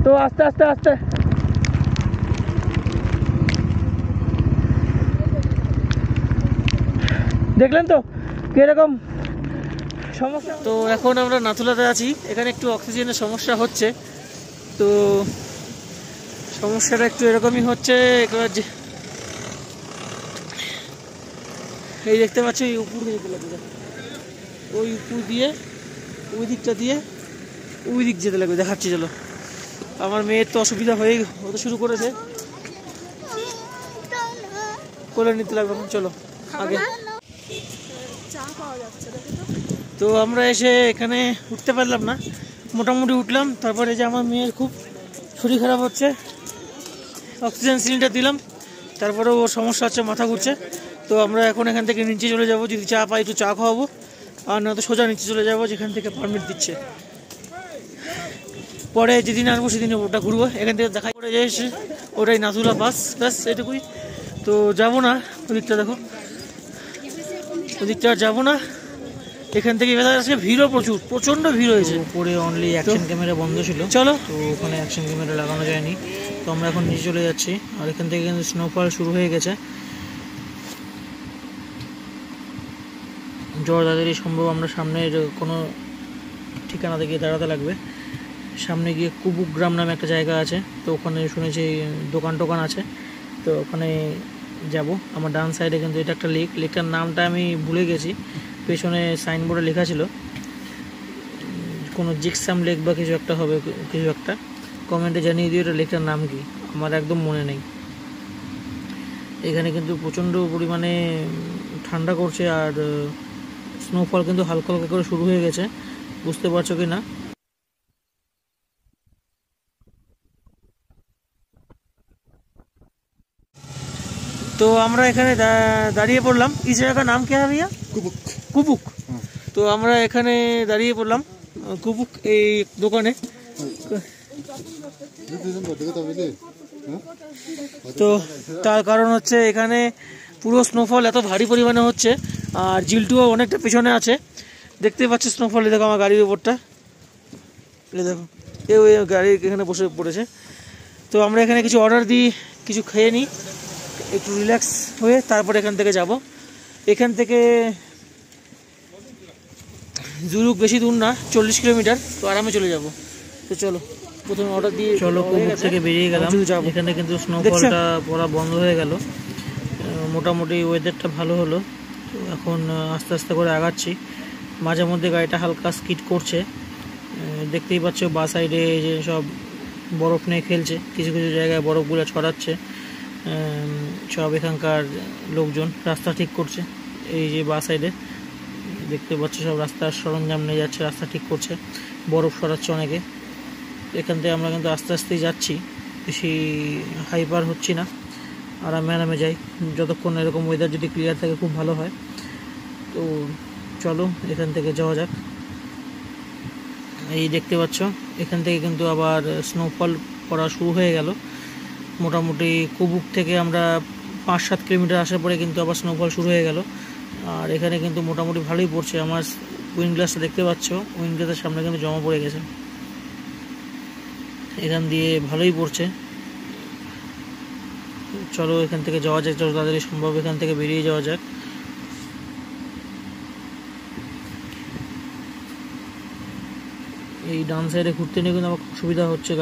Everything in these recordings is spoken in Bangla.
তো আস্তে আস্তে আস্তে দেখলেন তো কিরকম সমস্যা। তো এখন আমরা নাথুলাতে আছি, এখানে একটু অক্সিজেনের সমস্যা হচ্ছে। তো সমস্যাটা একটু এরকমই হচ্ছে। এবার যে এই দেখতে পাচ্ছ এই উপর দিয়ে যেতে লাগবে, ওই উপর দিয়ে ওই দিকটা দিয়ে ওই দিক যেতে লাগবে, দেখাচ্ছি চলো। আমার মেয়ের তো অসুবিধা হতে শুরু করেছে, কোলে নিতে লাগবে। চলো আগে। তো আমরা এসে এখানে উঠতে পারলাম না, মোটামুটি উঠলাম। তারপরে যে আমার মেয়ের খুব শরীর খারাপ হচ্ছে, অক্সিজেন সিলিন্ডার দিলাম, তারপরে ওর সমস্যা হচ্ছে, মাথা ঘুরছে। তো আমরা এখন এখান থেকে নিচে চলে যাব, যদি চা পাই একটু চা খাওয়াবো, আর না তো সোজা নিচে চলে যাব যেখান থেকে পারমিট দিচ্ছে। পরে যেদিন আসবো সেদিন ওটা ঘুরবো, এখান থেকে দেখা করে যে এসে ওটাই নাথুলা বাস, ব্যাস এটুকুই। তো যাবো না ওদিকটা, দেখো ওদিকটা আর যাবো না, এখান থেকে আজকে ভিড়ও প্রচুর, প্রচন্ড ভিড় হয়েছে। উপরে অনলি অ্যাকশন ক্যামেরা বন্ধ ছিল, চলো। তো ওখানে অ্যাকশন ক্যামেরা লাগানো যায়নি। তো আমরা এখন নিচে চলে যাচ্ছি, আর এখান থেকে কিন্তু স্নোফল শুরু হয়ে গেছে। জড়দাদেরই সম্ভব আমরা সামনের কোনো ঠিকানাতে গিয়ে দাঁড়াতে লাগবে। সামনে গিয়ে কুবুক গ্রাম নামে একটা জায়গা আছে, তো ওখানে শুনেছি দোকান টোকান আছে, তো ওখানে যাব। আমার ডান সাইডে কিন্তু এটা একটা লেক, লেকটার নামটা আমি ভুলে গেছি, পেছনে সাইনবোর্ডে লেখা ছিল কোনো জিকসাম লেক বা কিছু একটা হবে, কিছু একটা কমেন্টে জানিয়ে দিও এটা লেকটার নাম কি, আমার একদম মনে নেই। এখানে কিন্তু প্রচণ্ড পরিমাণে ঠান্ডা করছে, আর স্নোফল কিন্তু হালকা হালকা করে শুরু হয়ে গেছে, বুঝতে পারছো কি না। তো আমরা এখানে দাঁড়িয়ে পড়লাম। এই জায়গার নাম কে হবে ভাইয়া? কুবুক। কুবুক। তো আমরা এখানে দাঁড়িয়ে পড়লাম কুবুক এই দোকানে। তো তার কারণ হচ্ছে এখানে পুরো স্নোফল এত ভারী পরিমাণে হচ্ছে, আর জিলটুও অনেকটা পিছনে আছে, দেখতে পাচ্ছি স্নোফল। দেখো আমার গাড়ির উপরটা, দেখো কেউ গাড়ি এখানে বসে পড়েছে। তো আমরা এখানে কিছু অর্ডার দিই, কিছু খেয়ে নিই, একটু রিল্যাক্স হয়ে তারপরে এখান থেকে যাব। এখান থেকে জুরুক বেশি দূর না, 40 কিলোমিটার, তো আরামে চলে যাব। তো চলো প্রথমে অর্ডার দিয়ে চলো কুবুক থেকে বেরিয়ে গেলাম। এখানে কিন্তু স্নোফলটা পড়া বন্ধ হয়ে গেল, মোটামুটি ওয়েদারটা ভালো হলো। তো এখন আস্তে আস্তে করে আগাচ্ছি, মাঝে মধ্যে গাড়িটা হালকা স্কিড করছে, দেখতেই পাচ্ছ বা সাইডে যে সব বরফ নিয়ে খেলছে, কিছু কিছু জায়গায় বরফগুলো ছড়াচ্ছে। সব এখানকার লোকজন রাস্তা ঠিক করছে, এই যে বা সাইডে দেখতে পাচ্ছ সব রাস্তার সরঞ্জাম নিয়ে যাচ্ছে, রাস্তা ঠিক করছে, বরফ সরাচ্ছে অনেকে। এখান থেকে আমরা কিন্তু আস্তে আস্তেই যাচ্ছি, বেশি হাইপার হচ্ছি না, আরামে আরামে যাই। যতক্ষণ এরকম ওয়েদার যদি ক্লিয়ার থাকে খুব ভালো হয়। তো চলো এখান থেকে যাওয়া যাক। এই দেখতে পাচ্ছ এখান থেকে কিন্তু আবার স্নোফল পড়া শুরু হয়ে গেল। মোটামুটি কুবুক থেকে আমরা 5-7 কিলোমিটার আসার পরে কিন্তু আবার স্নোফল শুরু হয়ে গেল, আর এখানে কিন্তু মোটামুটি ভালোই পড়ছে। আমার উইন্ড গ্লাসটা দেখতে পাচ্ছ, উইন্ড গ্লাসের সামনে কিন্তু জমা পড়ে গেছে, এখান দিয়ে ভালোই পড়ছে। চলো এখান থেকে যাওয়া যাক, যত তাড়াতাড়ি সম্ভব এখান থেকে বেরিয়ে যাওয়া যাক। এই ডান সাইডে ঘুরতে নিয়ে কিন্তু আমার খুব সুবিধা হচ্ছে,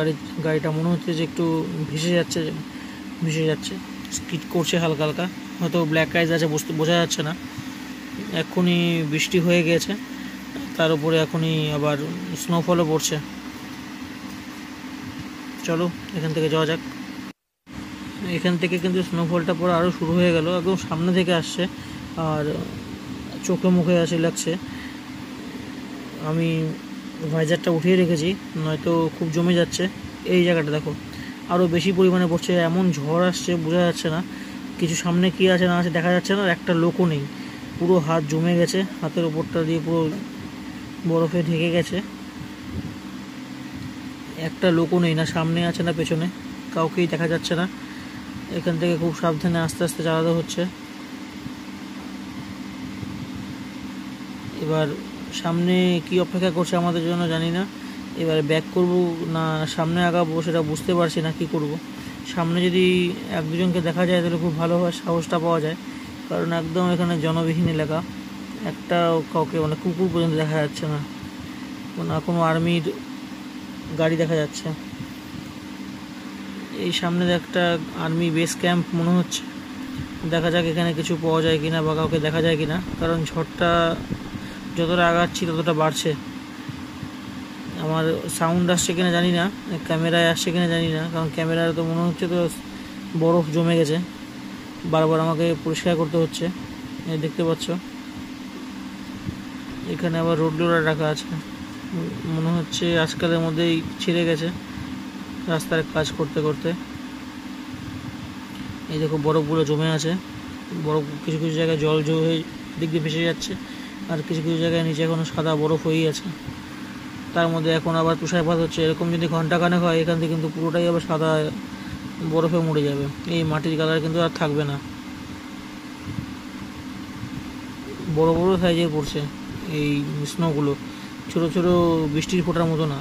গাড়িটা মনে হচ্ছে যে একটু ভেসে যাচ্ছে, স্কিড করছে হালকা হালকা, হয়তো ব্ল্যাক আইস আছে বোঝা যাচ্ছে না। এখনই বৃষ্টি হয়ে গেছে, তার উপরে এখনই আবার স্নোফলও পড়ছে। চলো এখান থেকে যাওয়া যাক। এখান থেকে কিন্তু স্নোফলটা পড়া আরও শুরু হয়ে গেল, একদম সামনে থেকে আসছে, আর চোখে মুখে আসে লাগছে। আমি ভাইজারটা উঠিয়ে রেখেছি, নয়তো খুব জমে যাচ্ছে। এই জায়গাটা দেখো আরও বেশি পরিমাণে পড়ছে, এমন ঝড় আসছে বোঝা যাচ্ছে না, কিছু সামনে কী আছে না আছে দেখা যাচ্ছে না, একটা লোকও নেই, পুরো হাত জমে গেছে, হাতের ওপরটা দিয়ে পুরো বরফে ঢেকে গেছে, একটা লোকও নেই, না সামনে আছে না পেছনে, কাউকেই দেখা যাচ্ছে না। এখান থেকে খুব সাবধানে আস্তে আস্তে চালাতে হচ্ছে। এবার সামনে কি অপেক্ষা করছে আমাদের জন্য জানি না, এবারে ব্যাক করব না সামনে আগাবো সেটা বুঝতে পারছি না কি করব। সামনে যদি এক দুজনকে দেখা যায় তাহলে খুব ভালো হয়, সাহসটা পাওয়া যায়, কারণ একদম এখানে জনবিহীন এলাকা। একটা কাউকে মানে কুকুর পর্যন্ত দেখা যাচ্ছে না, না কোনো আর্মির গাড়ি দেখা যাচ্ছে। এই সামনে একটা আর্মি বেস ক্যাম্প মনে হচ্ছে, দেখা যাক এখানে কিছু পাওয়া যায় কিনা বা কাউকে দেখা যায় কিনা, কারণ ঝড়টা যতটা আগাচ্ছি ততটা বাড়ছে। আমার সাউন্ড আসছে কিনা জানি না, ক্যামেরায় আসছে কিনা জানি না, কারণ ক্যামেরায় তো মনে হচ্ছে তো বরফ জমে গেছে, বারবার আমাকে পরিষ্কার করতে হচ্ছে। দেখতে পাচ্ছ এখানে আবার রোড রোলার রাখা আছে, মনে হচ্ছে আজকালের মধ্যেই ছিঁড়ে গেছে রাস্তার কাজ করতে করতে। এই দেখো বরফগুলো জমে আছে, বরফ কিছু কিছু জায়গায় জল হয়ে দিক দিয়ে ভেসে যাচ্ছে, আর কিছু কিছু জায়গায় নিচে এখনো সাদা বরফ হয়েই আছে। তার মধ্যে এখন আবার তুষারপাত হচ্ছে। এরকম যদি ঘন্টাখানেক হয় এখান থেকে কিন্তু পুরোটাই আবার সাদা বরফে মরে যাবে, এই মাটির কালার কিন্তু আর থাকবে না। বড় বড় সাইজের পড়ছে এই স্নোগুলো, ছোট ছোট বৃষ্টির ফোঁটার মতো না,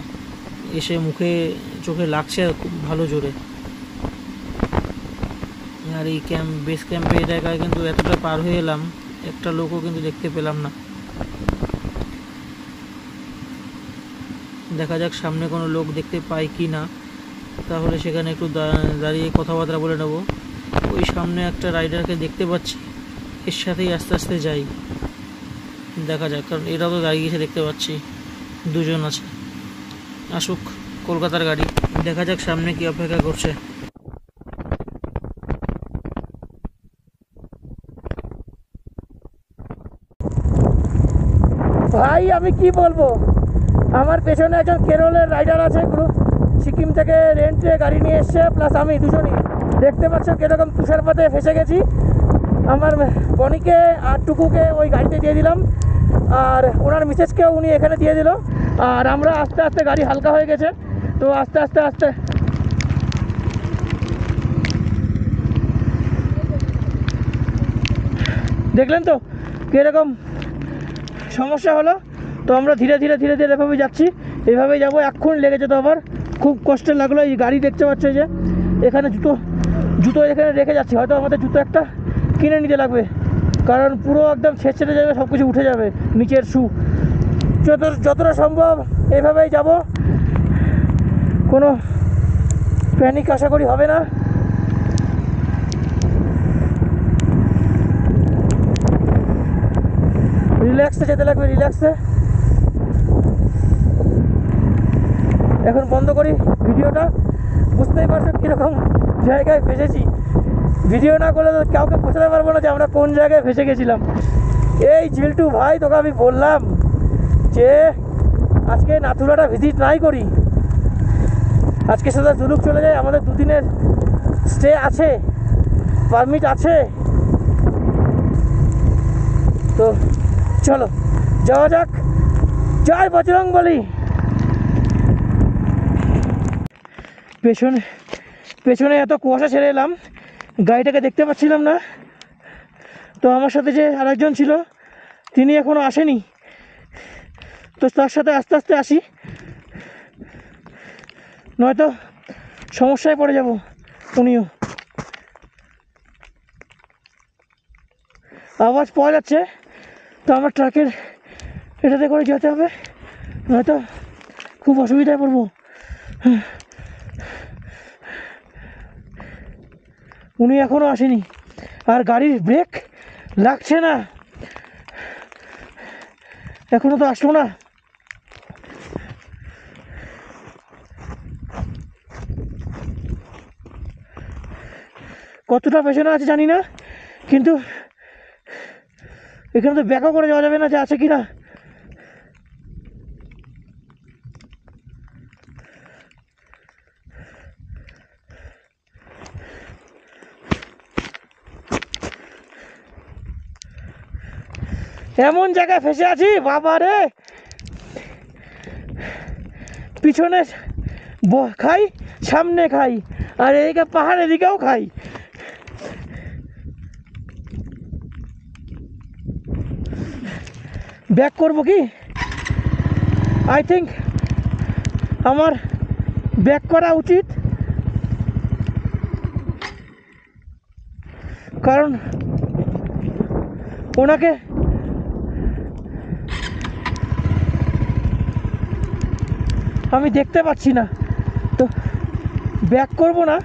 এসে মুখে চোখে লাগছে খুব ভালো জোরে। আর এই বেস ক্যাম্পে এই জায়গায় কিন্তু এতটা পার হয়ে এলাম, একটা লোকও কিন্তু দেখতে পেলাম না। দেখা যাক সামনে কোনো লোক দেখতে পাই কি না, তাহলে সেখানে একটু দাঁড়িয়ে কথাবার্তা বলে নেব। ওই সামনে একটা রাইডারকে দেখতে পাচ্ছি, এর সাথেই আস্তে আস্তে যাই, দেখা যাক, কারণ এটাও তো দাঁড়িয়েছে দেখতে পাচ্ছি, দুজন আছে। আসুক কলকাতার গাড়ি, দেখা যাক সামনে কি অপেক্ষা করছে। ভাই আমি কি বলবো, আমার পেছনে একজন কেরলের রাইডার আছে, পুরো সিকিম থেকে রেন্টে গাড়ি নিয়ে এসছে, প্লাস আমি, দুজনই। দেখতে পাচ্ছ কীরকম তুষারপাতে ফেসে গেছি। আমার বনিকে আর টুকুকে ওই গাড়িতে দিয়ে দিলাম, আর ওনার মিসেসকেও উনি এখানে দিয়ে দিল, আর আমরা আস্তে আস্তে, গাড়ি হালকা হয়ে গেছে তো আস্তে আস্তে আস্তে দেখলেন তো কীরকম সমস্যা হলো। তো আমরা ধীরে ধীরে ধীরে ধীরে এভাবেই যাচ্ছি, এভাবেই যাবো। এক্ষুন লেগে যেতে আবার খুব কষ্ট লাগলো। এই গাড়ি দেখতে পাচ্ছ যে এখানে জুতো এখানে রেখে যাচ্ছি, হয়তো আমাদের জুতো একটা কিনে নিতে লাগবে, কারণ পুরো একদম ছেড়ে যাবে, সব কিছু উঠে যাবে নিচের শু। যতটা সম্ভব এভাবেই যাব, কোনো প্যানিক আশা করি হবে না। রিল্যাক্সে যেতে লাগবে, রিল্যাক্সে। এখন বন্ধ করি ভিডিওটা। বুঝতেই পারছো কীরকম জায়গায় ফেসেছি, ভিডিও না করলে তো কাউকে বোঝাতে পারবো না যে আমরা কোন জায়গায় ফেসে গেছিলাম। এই ঝিল্টু ভাই, তোকে আমি বললাম যে আজকে নাথুরাটা ভিজিট নাই করি, আজকে সাথে জুলুক চলে যায়। আমাদের দুদিনের স্টে আছে, পারমিট আছে, তো চলো যাওয়া যাক। জয় বজরংবলী। পেছনে এত কুয়াশা ছেড়ে এলাম, গাড়িটাকে দেখতে পাচ্ছিলাম না। তো আমার সাথে যে আরেকজন ছিল তিনি এখনও আসেনি, তো তার সাথে আস্তে আস্তে আসি, নয়তো সমস্যায় পড়ে যাব। উনিও আওয়াজ পাওয়া যাচ্ছে, তো আমার ট্রাকের এটাতে করে যেতে হবে, নয়তো খুব অসুবিধায় পড়বো। উনি এখনও আসেনি, আর গাড়ির ব্রেক লাগছে না, এখনো তো আসলো না। কতটা পেছনে আছে জানি না, কিন্তু এখানে তো ব্যাকও করে যাওয়া যাবে না যে আছে কি না। এমন জায়গায় ফেসে আছি বাবা রে, পিছনে খাই, সামনে খাই, আর এদিকে পাহাড়ের দিকেও খাই। ব্যাক করবো কি? আই থিঙ্ক আমার ব্যাক করা উচিত, কারণ ওনাকে আমি দেখতে পাচ্ছি না, তো ব্যাক করব না।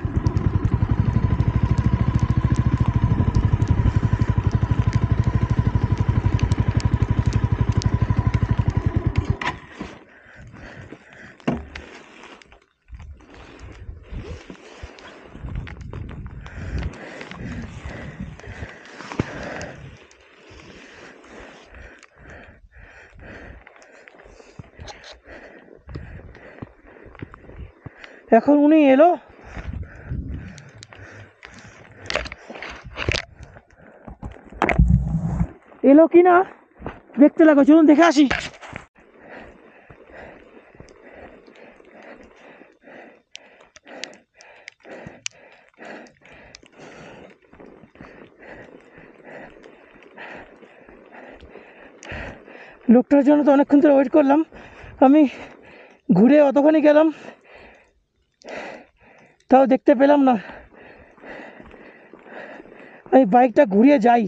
এখন উনি এলো, কি না দেখতে লাগো, চলুন দেখে আসি। লোকটার জন্য তো অনেকক্ষণ ধরে ওয়েট করলাম, আমি ঘুরে অতখানি গেলাম, তাও দেখতে পেলাম না। আমি বাইকটা ঘুরিয়ে যাই।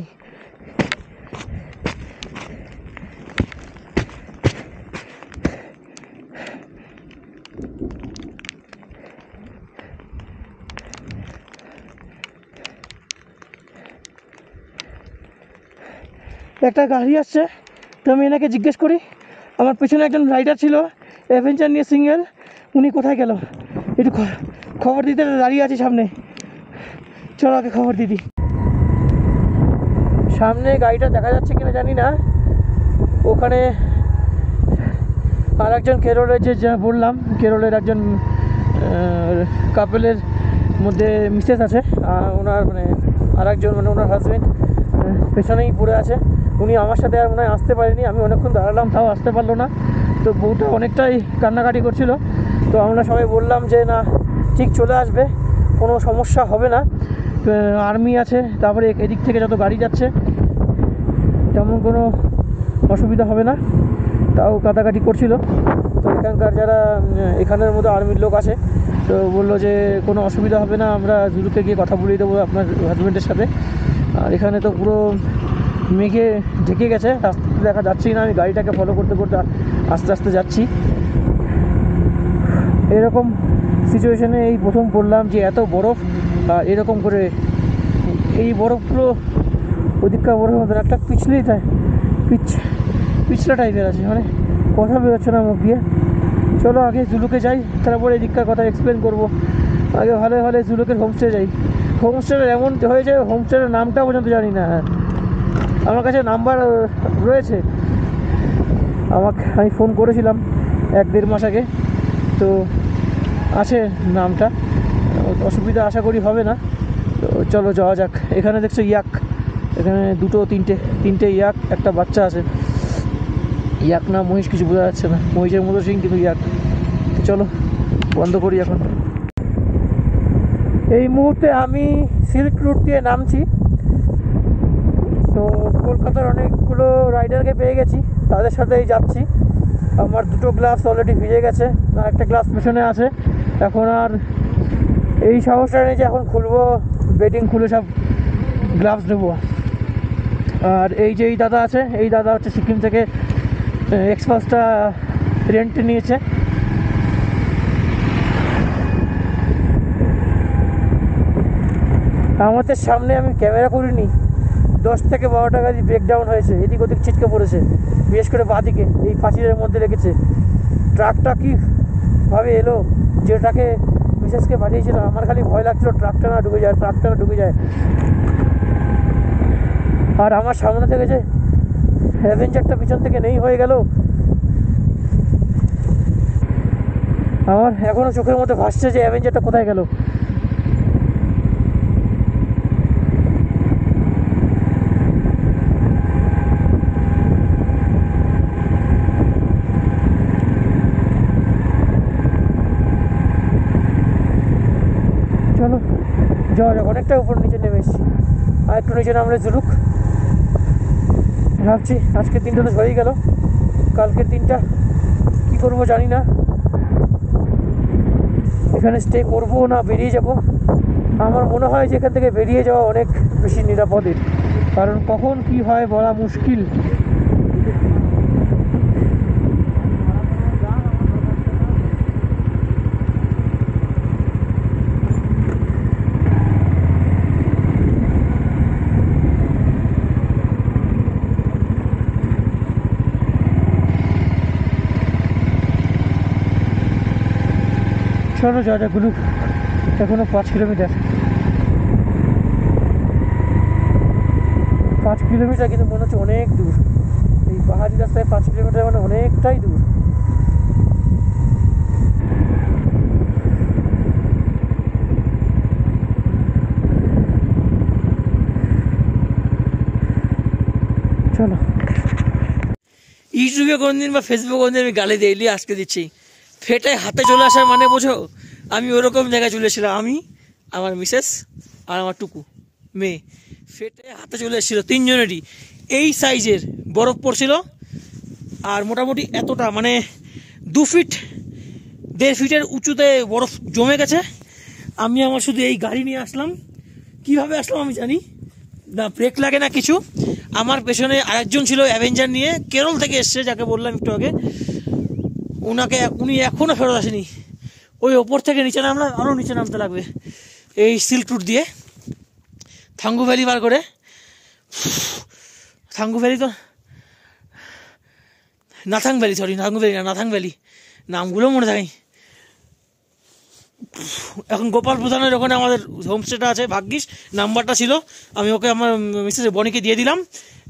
একটা গাড়ি আসছে, তো আমি এনাকে জিজ্ঞেস করি। আমার পেছনে একজন রাইডার ছিল অ্যাভেঞ্জার নিয়ে সিঙ্গেল, উনি কোথায় গেল একটু খবর দিতে দাঁড়িয়ে আছি সামনে, চলো আগে খবর দিদি। সামনে গাড়িটা দেখা যাচ্ছে কিনা জানি না, ওখানে আর একজন কেরলের, যে যা বললাম কেরলের একজন কাপেলের মধ্যে মিসেস আছে, ওনার মানে আর একজন মানে ওনার হাজব্যান্ড পেছনেই পড়ে আছে। উনি আমার সাথে আর মনে হয় আসতে পারেনি, আমি অনেকক্ষণ দাঁড়ালাম তাও আসতে পারলো না। তো বউটা অনেকটাই কান্নাকাটি করছিল, তো আমরা সবাই বললাম যে না ঠিক চলে আসবে, কোনো সমস্যা হবে না, আর্মি আছে, তারপরে এদিক থেকে যত গাড়ি যাচ্ছে তেমন কোনো অসুবিধা হবে না। তাও কাটাকাটি করছিল। তো এখানকার যারা এখানের মধ্যে আর্মির লোক আছে, তো বললো যে কোনো অসুবিধা হবে না, আমরা জুলুকে গিয়ে কথা বলিয়ে দেবো আপনার হাজব্যান্ডের সাথে। আর এখানে তো পুরো মেঘে ঢেকে গেছে, রাস্তাতে দেখা যাচ্ছেই না। আমি গাড়িটাকে ফলো করতে করতে আস্তে আস্তে যাচ্ছি। এরকম সিচুয়েশনে এই প্রথম পড়লাম যে এত বরফ, আর এরকম করে এই বরফগুলো ওদিককার বরফ মতো একটা পিছলা টাইপের আছে, মানে কথা বেরোচ্ছে না মুখ দিয়ে। চলো আগে জুলুকে যাই, তারপরে এদিককার কথা এক্সপ্লেন করবো। আগে ভালো ভালো জুলুকের হোমস্টে যাই। হোমস্টের এমন হয়েছে, হোমস্টের নামটা পর্যন্ত জানি না। আমার কাছে নাম্বার রয়েছে, আমি ফোন করেছিলাম 1-1.5 মাস আগে, তো আছে নামটা, অসুবিধা আশা করি হবে না। তো চলো যাওয়া যাক। এখানে দেখছো ইয়াক, এখানে তিনটে ইয়াক, একটা বাচ্চা আছে। ইয়াক না মহিষ কিছু বোঝা যাচ্ছে না, মহিষের মতো সিং কিন্তু ইয়াক। চলো বন্ধ করি এখন। এই মুহূর্তে আমি সিল্ক রুট দিয়ে নামছি। তো কলকাতার অনেকগুলো রাইডারকে পেয়ে গেছি, তাদের সাথেই যাচ্ছি। আমার 2টো গ্লাভস অলরেডি ভিজে গেছে, আর একটা গ্লাভস পেছনে আছে। এখন আর এই সাহসটা নেই যে এখন খুলবো, বেডিং খুলে সব গ্লাভস নেবো। আর এই যে এই দাদা আছে, এই দাদা হচ্ছে সিকিম থেকে এক্সপালসটা রেন্টে নিয়েছে। আমাদের সামনে আমি ক্যামেরা করিনি, 10 থেকে 12টা গাড়ি ব্রেকডাউন হয়েছে, এদিক ওদিক ছিটকে পড়েছে, বিশেষ করে বাঁদিকে এই ফাঁসিলের মধ্যে রেখেছে। ট্রাকটা কীভাবে এলো, যেটাকে মিসেসকে পাঠিয়েছিল, আমার খালি ভয় লাগছিল ট্রাকটা না ঢুকে যায়। আর আমার সামনে থেকে যে অ্যাভেঞ্জারটা পিছন থেকে নেই হয়ে গেল, আমার এখনও চোখের মধ্যে ভাসছে যে অ্যাভেঞ্জারটা কোথায় গেল। চলো যাওয়া যাক, অনেকটা উপর নিচে নেমে এসেছি, আর একটু নিচে নামলে জুলুক। ভাবছি আজকের দিনটা তো হয়েই গেল, কালকের দিনটা কী করবো জানি না। এখানে স্টে করবো না বেরিয়ে যাব। আমার মনে হয় যে এখান থেকে বেরিয়ে যাওয়া অনেক বেশি নিরাপদের, কারণ কখন কি হয় বলা মুশকিল। চলো যা যাক গুলুক, এখনো 5 কিলোমিটার। 5 কিলোমিটার কিন্তু মনে হচ্ছে অনেক দূর। এই পাহাড়ি রাস্তায় 5 কিলোমিটার মানে অনেকটাই দূর। চলো, ইউটিউবে কোনদিন বা ফেসবুকে কোনদিন আমি গালি দিইলি, আজকে দিচ্ছি। ফেটে হাতে চলে আসার মানে বোঝো, আমি ওরকম জায়গায় চলে এসেছিলাম। আমি, আমার মিসেস আর আমার টুকু মেয়ে ফেটে হাতে চলে এসেছিল, 3 জনেরই। এই সাইজের বরফ পড়ছিল, আর মোটামুটি এতটা মানে 2 ফিট 1.5 ফিটের উঁচুতে বরফ জমে গেছে। আমি আমার শুধু এই গাড়ি নিয়ে আসলাম। কিভাবে আসলাম আমি জানি না, ব্রেক লাগে না কিছু। আমার পেছনে আরেকজন ছিল অ্যাভেঞ্জার নিয়ে, কেরল থেকে এসছে, যাকে বললাম একটু আগে। উনি এখনও ফেরত আসেনি। ওই ওপর থেকে নিচে নামলাম, আরও নিচে নামতে লাগবে এই সিল্ক রুট দিয়ে, থাঙ্গু ভ্যালি বার করে। থাঙ্গু ভ্যালি তো Nathang valley, sorry Thangu valley না, নাথাং ভ্যালি, নামগুলো মনে থাকে। এখন গোপাল প্রধানের ওখানে আমাদের হোমস্টেটা আছে, ভাগ্যিস নাম্বারটা ছিল, আমি ওকে আমার মিসেস বনিকে দিয়ে দিলাম।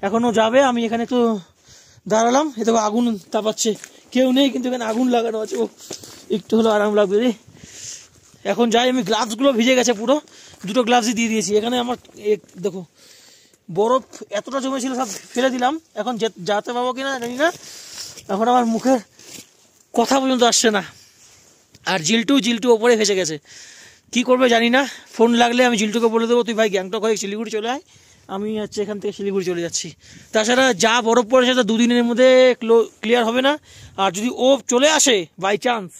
এখনও যাবে, আমি এখানে একটু দাঁড়ালাম। এ তো আগুন তাপাচ্ছে, কেউ নেই কিন্তু এখানে আগুন লাগানো আছে। ও একটু হলেও আরাম লাগবে রে। এখন যাই, আমি গ্লাভসগুলো ভিজে গেছে পুরো, 2টো গ্লাভসই দিয়ে দিয়েছি। এখানে আমার দেখো বরফ এতটা জমেছিল, সব ফেলে দিলাম। এখন যেতে পাবো কিনা জানি না। এখন আমার মুখে কথা পর্যন্ত আসছে না। আর জিল্টু ওপরে ফেসে গেছে, কি করবে জানি না। ফোন লাগলে আমি জিল্টুকে বলে দেবো, তুই ভাই গ্যাংটক হয়ে শিলিগুড়ি চলে আয়, আমি হচ্ছে এখান থেকে শিলিগুড়ি চলে যাচ্ছি। তাছাড়া যা বরফ পড়েছে তা 2 দিনের মধ্যে ক্লিয়ার হবে না। আর যদি ও চলে আসে বাই চান্স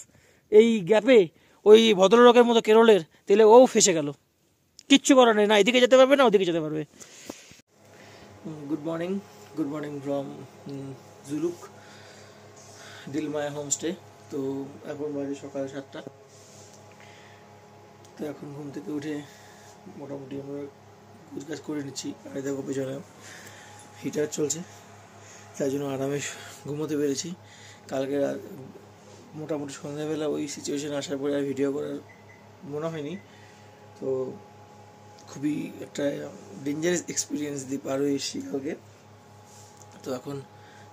এই গ্যাপে, ওই ভদ্রলোকের মতো কেরলের, তাহলে ও ফেসে গেল। কিচ্ছু করার নেই, না এদিকে যেতে পারবে না ওদিকে যেতে পারবে। Good morning from Zuluk Dilmaya homestay. তো এখন বাজে সকাল 7টা। তো এখন ঘুম থেকে উঠে মোটামুটি আমরা কাজ করে নিচ্ছি। আর দেখো পেছনে হিটার চলছে, তাই জন্য আরামে ঘুমোতে পেরেছি। কালকে মোটামুটি সন্ধ্যাবেলা ওই সিচুয়েশানে আসার পরে আর ভিডিও করার মনে হয়নি। তো খুবই একটা ডেঞ্জারাস এক্সপিরিয়েন্স দিয়ে পার হয়ে এসেছি কালকে। তো এখন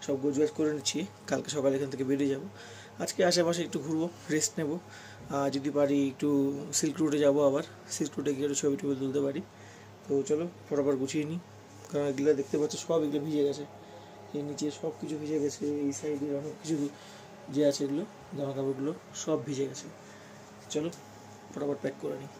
সব গোছগাছ করে নিচ্ছি, কালকে সকালে এখান থেকে বেরিয়ে যাব। আজকে আশেপাশে একটু ঘুরবো, রেস্ট নেব। যদি পারি একটু সিল্ক রুটে যাবো, আবার সিল্ক রুটে গিয়ে একটু ছবি টবি তুলতে পারি। তো চলো ফটাফট গুছিয়ে নিই, কারণ এগুলো দেখতে পাচ্ছ সব এগুলো ভিজে গেছে। এই নিচে সব কিছু ভিজে গেছে, এই সাইডের অনেক কিছু যে আছে এগুলো জামা কাপড়গুলো সব ভিজে গেছে। চলো ফটাফট প্যাক করে নিই।